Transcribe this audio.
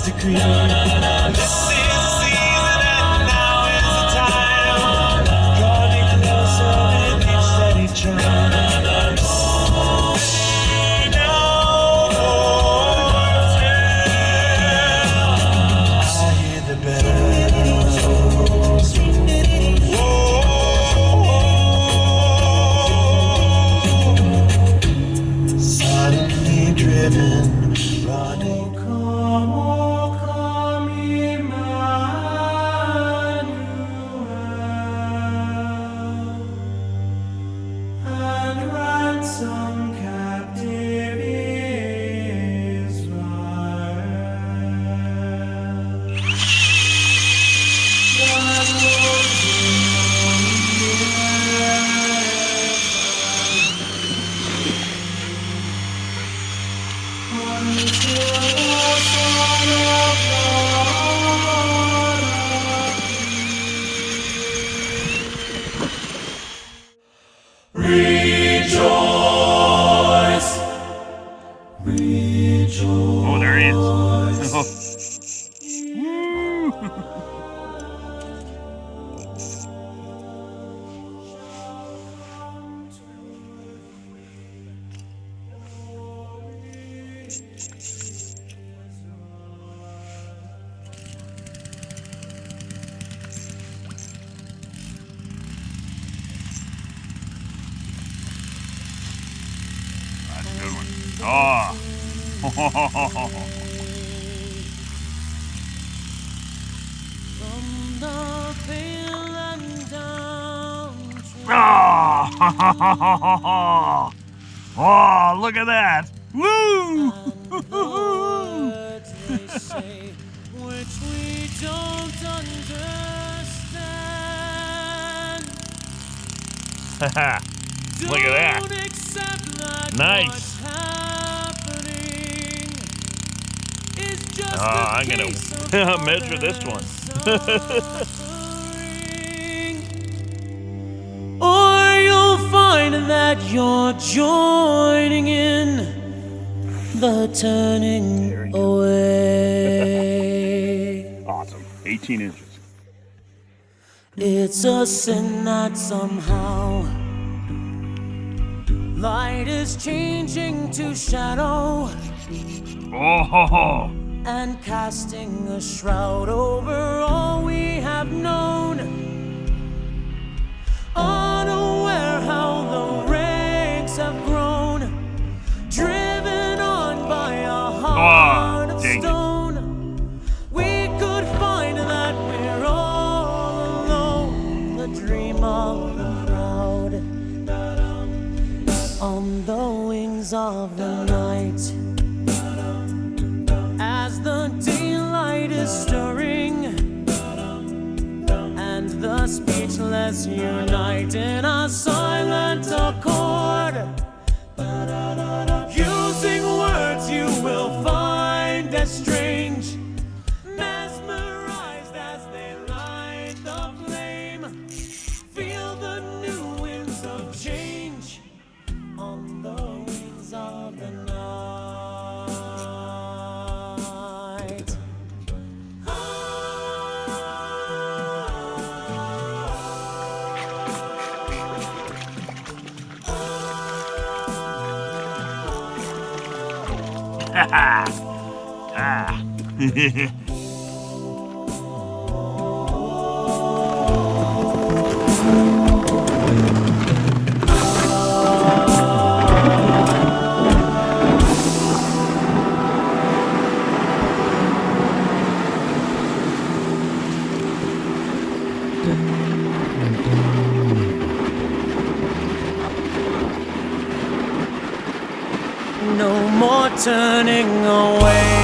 decree. This is the season and now is the time. Draw me closer with each steady chime. Oh, there he is. That's a good one. Oh. Oh, look at that. Woo! Which we don't understand. Look at that. Nice. I'm going to measure this one. Or you'll find that you're joining in the turning away. Awesome. 18 inches. It's a sin that somehow light is changing to shadow. Oh. And casting a shroud over all we have known, unaware how the ranks have grown, driven on by a heart of stone. We could find that we're all alone, the dream of the crowd, on the wings of the night. As the daylight is stirring, and the speechless unite in a silent accord, using words you will find as strange, mesmerized as they light the flame. Feel the new winds of change on the wings of the night. No more turning away.